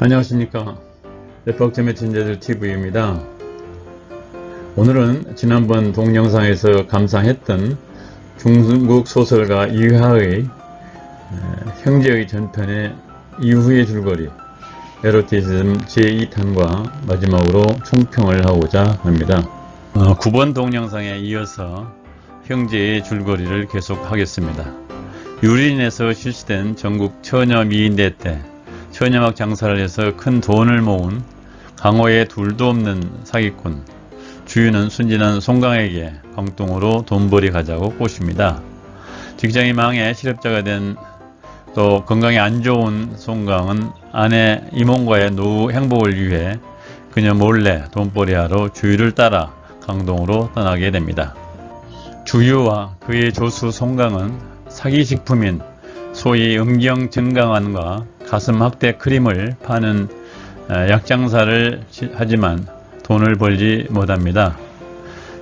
안녕하십니까. 대박점의 진재들 TV입니다. 오늘은 지난번 동영상에서 감상했던 중국 소설가 이하의 형제의 전편의 이후의 줄거리 에로티즘 제2탄과 마지막으로 총평을 하고자 합니다. 9번 동영상에 이어서 형제의 줄거리를 계속하겠습니다. 유린에서 실시된 전국 처녀 미인대 때 처녀막 장사를 해서 큰 돈을 모은 강호에 둘도 없는 사기꾼 주유는 순진한 송강에게 광동으로 돈벌이 가자고 꼬십니다. 직장이 망해 실업자가 된 또 건강이 안 좋은 송강은 아내 이몽과의 노후 행복을 위해 그녀 몰래 돈벌이하러 주유를 따라 강동으로 떠나게 됩니다. 주유와 그의 조수 송강은 사기식품인 소위 음경 증강환과 가슴 확대 크림을 파는 약장사를 하지만 돈을 벌지 못합니다.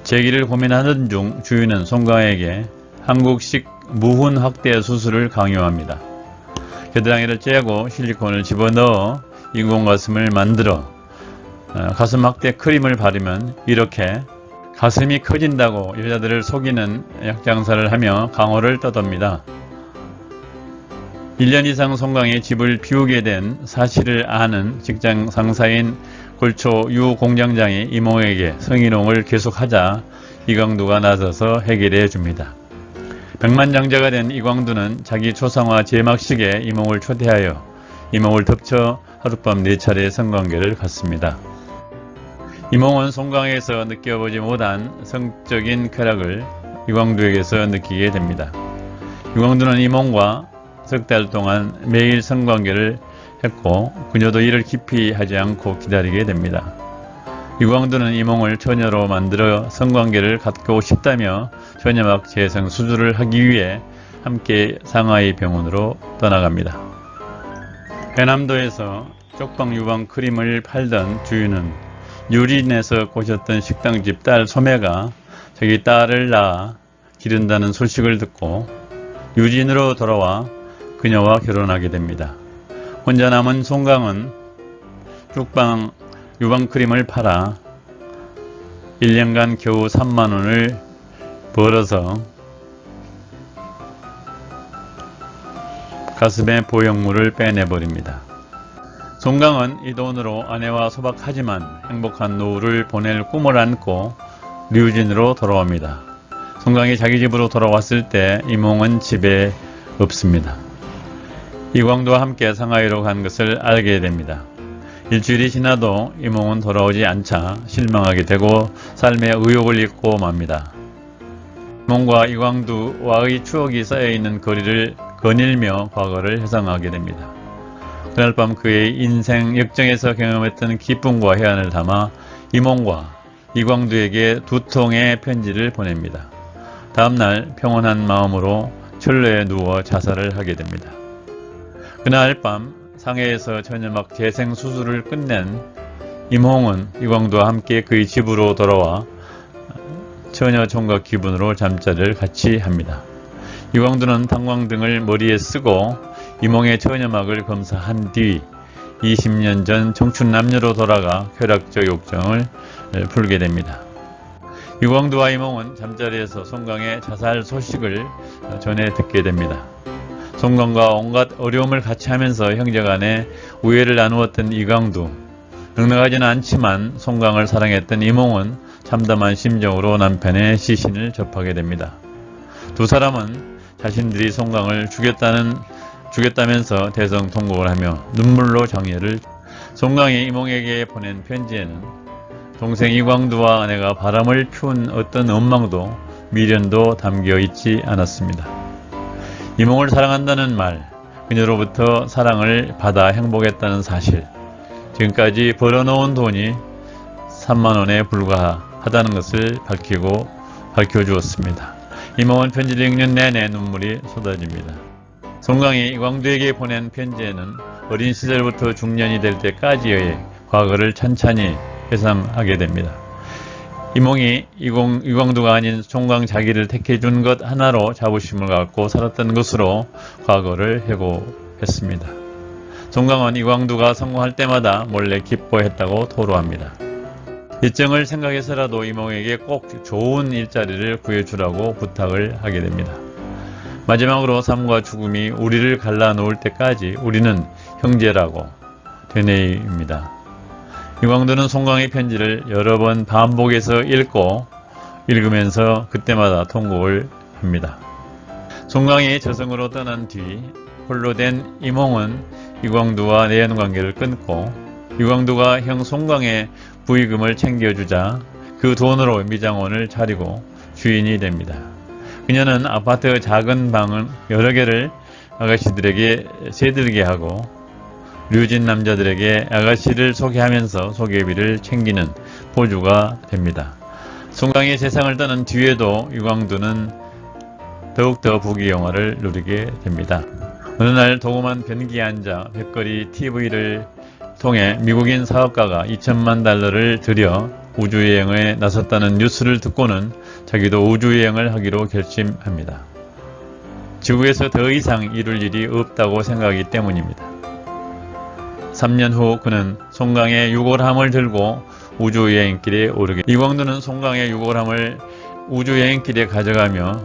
재기를 고민하던 중 주유는 송강에게 한국식 무훈 확대 수술을 강요합니다. 겨드랑이를 째고 실리콘을 집어넣어 인공가슴을 만들어 가슴 확대 크림을 바르면 이렇게 가슴이 커진다고 여자들을 속이는 약장사를 하며 강호를 떠돕니다. 1년 이상 송강의 집을 비우게 된 사실을 아는 직장 상사인 골초 유 공장장이 이몽에게 성희롱을 계속하자 이광두가 나서서 해결해 줍니다. 백만장자가 된 이광두는 자기 초상화 제막식에 이몽을 초대하여 이몽을 덮쳐 하룻밤 4차례 성관계를 갖습니다. 이몽은 송강에서 느껴보지 못한 성적인 쾌락을 이광두에게서 느끼게 됩니다. 이광두는 이몽과 석 달 동안 매일 성관계를 했고 그녀도 이를 깊이 하지 않고 기다리게 됩니다. 이광두는 이몽을 처녀로 만들어 성관계를 갖고 싶다며 처녀막 재생 수술을 하기 위해 함께 상하이 병원으로 떠나갑니다. 해남도에서 쪽방 유방 크림을 팔던 주유는 유린에서 꼬셨던 식당집 딸 소매가 자기 딸을 낳아 기른다는 소식을 듣고 유진으로 돌아와 그녀와 결혼하게 됩니다. 혼자 남은 송강은 쪽방 유방크림을 팔아 1년간 겨우 3만원을 벌어서 가슴에 보형물을 빼내버립니다. 송강은 이 돈으로 아내와 소박하지만 행복한 노후를 보낼 꿈을 안고 류진으로 돌아옵니다. 송강이 자기 집으로 돌아왔을 때 이몽은 집에 없습니다. 이광두와 함께 상하이로 간 것을 알게 됩니다. 일주일이 지나도 이몽은 돌아오지 않자 실망하게 되고 삶의 의욕을 잃고 맙니다. 이몽과 이광두와의 추억이 쌓여있는 거리를 거닐며 과거를 회상하게 됩니다. 그날 밤 그의 인생 역정에서 경험했던 기쁨과 해안을 담아 이몽과 이광두에게 2통의 편지를 보냅니다. 다음날 평온한 마음으로 철로에 누워 자살을 하게 됩니다. 그날 밤 상해에서 처녀막 재생 수술을 끝낸 이몽은 이광두와 함께 그의 집으로 돌아와 처녀 총각 기분으로 잠자리를 같이 합니다. 이광두는 탄광등을 머리에 쓰고 이몽의 처녀막을 검사한 뒤 20년 전 청춘 남녀로 돌아가 쾌락적 욕정을 풀게 됩니다. 이광두와 이몽은 잠자리에서 송강의 자살 소식을 전해 듣게 됩니다. 송강과 온갖 어려움을 같이 하면서 형제간에 우애를 나누었던 이광두, 넉넉하지는 않지만 송강을 사랑했던 이몽은 참담한 심정으로 남편의 시신을 접하게 됩니다. 두 사람은 자신들이 송강을 죽였다면서 대성통곡을 하며 눈물로 장례를. 송강이 이몽에게 보낸 편지에는 동생 이광두와 아내가 바람을 피운 어떤 원망도 미련도 담겨 있지 않았습니다. 이몽을 사랑한다는 말, 그녀로부터 사랑을 받아 행복했다는 사실, 지금까지 벌어놓은 돈이 3만원에 불과하다는 것을 밝혀주었습니다. 이몽은 편지를 읽는 내내 눈물이 쏟아집니다. 송강이 이광두에게 보낸 편지에는 어린 시절부터 중년이 될 때까지의 과거를 찬찬히 회상하게 됩니다. 이몽이 이광두가 아닌 송강 자기를 택해준 것 하나로 자부심을 갖고 살았던 것으로 과거를 회고했습니다. 송강은 이광두가 성공할 때마다 몰래 기뻐했다고 토로합니다. 일정을 생각해서라도 이몽에게 꼭 좋은 일자리를 구해주라고 부탁을 하게 됩니다. 마지막으로 삶과 죽음이 우리를 갈라놓을 때까지 우리는 형제라고 되뇌입니다. 이광두는 송강의 편지를 여러 번 반복해서 읽으면서 그때마다 통곡을 합니다. 송강이 저승으로 떠난 뒤 홀로 된 이몽은 이광두와 내연관계를 끊고 이광두가 형 송강의 부의금을 챙겨주자 그 돈으로 미장원을 차리고 주인이 됩니다. 그녀는 아파트 작은 방은 여러 개를 아가씨들에게 새들게 하고 류진 남자들에게 아가씨를 소개하면서 소개비를 챙기는 보주가 됩니다. 송강이 세상을 떠난 뒤에도 이광두는 더욱더 부귀영화를 누리게 됩니다. 어느 날 도구만 변기에 앉아 백거리 TV를 통해 미국인 사업가가 2천만 달러를 들여 우주여행에 나섰다는 뉴스를 듣고는 자기도 우주여행을 하기로 결심합니다. 지구에서 더 이상 이룰 일이 없다고 생각하기 때문입니다. 3년 후 그는 송강의 유골함을 들고 우주여행길에 오르게 이광두는 송강의 유골함을 우주여행길에 가져가며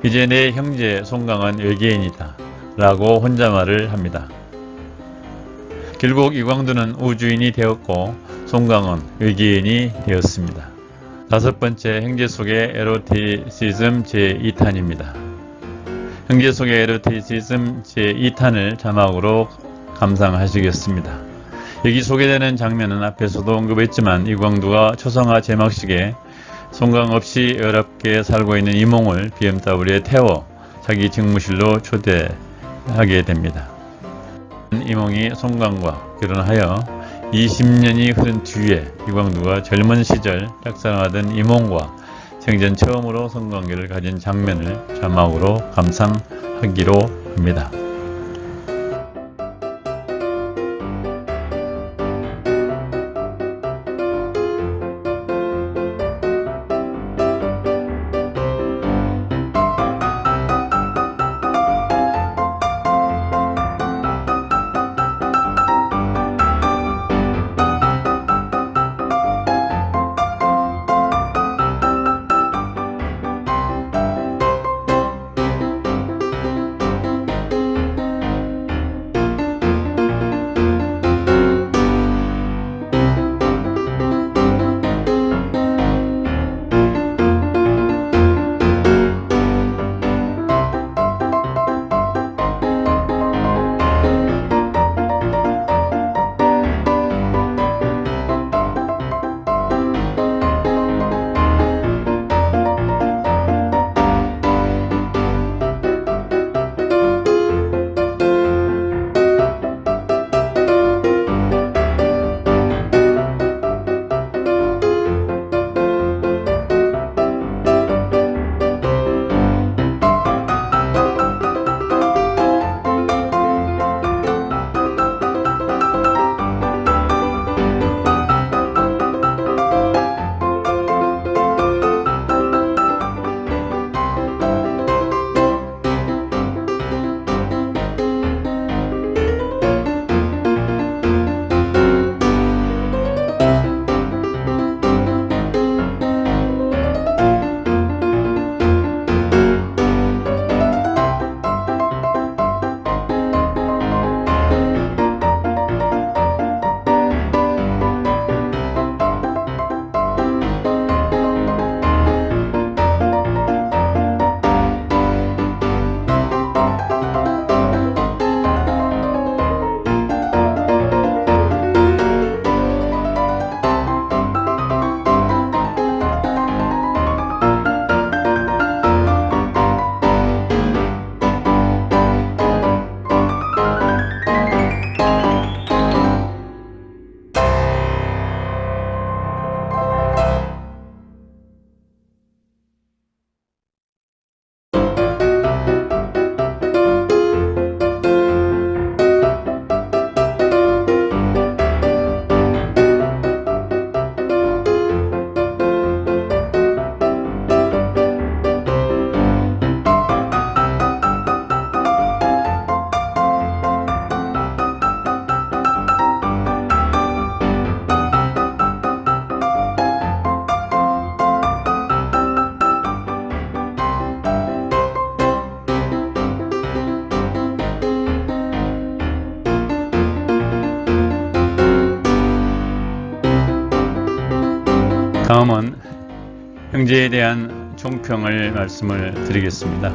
이제 내 형제 송강은 외계인이다 라고 혼잣말을 합니다. 결국 이광두는 우주인이 되었고 송강은 외계인이 되었습니다. 다섯 번째, 형제 속의 에로티시즘 제2탄입니다. 형제 속의 에로티시즘 제2탄을 자막으로 감상하시겠습니다. 여기 소개되는 장면은 앞에서도 언급했지만 이광두가 초상화 제막식에 송강 없이 외롭게 살고 있는 이몽을 BMW에 태워 자기 직무실로 초대하게 됩니다. 이몽이 송강과 결혼하여 20년이 흐른 뒤에 이광두가 젊은 시절 짝사랑하던 이몽과 생전 처음으로 성관계를 가진 장면을 자막으로 감상하기로 합니다. 형제에 대한 총평을 말씀을 드리겠습니다.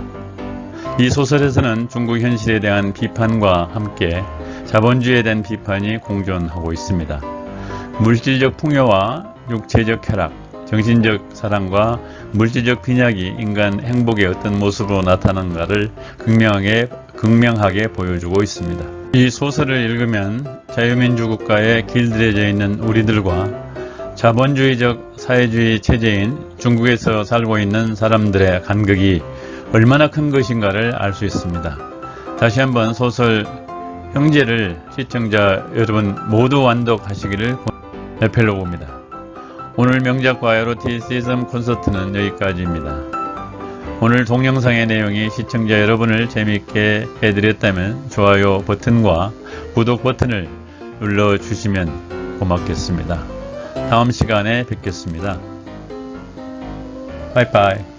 이 소설에서는 중국 현실에 대한 비판과 함께 자본주의에 대한 비판이 공존하고 있습니다. 물질적 풍요와 육체적 쾌락, 정신적 사랑과 물질적 빈약이 인간 행복의 어떤 모습으로 나타나는가를 극명하게 보여주고 있습니다. 이 소설을 읽으면 자유민주 국가에 길들여져 있는 우리들과 자본주의적 사회주의 체제인 중국에서 살고 있는 사람들의 간극이 얼마나 큰 것인가를 알 수 있습니다. 다시 한번 소설 형제를 시청자 여러분 모두 완독하시기를 에필로그입니다. 오늘 명작 바이오로티시즘 콘서트는 여기까지입니다. 오늘 동영상의 내용이 시청자 여러분을 재미있게 해드렸다면 좋아요 버튼과 구독 버튼을 눌러주시면 고맙겠습니다. 다음 시간에 뵙겠습니다. 바이바이.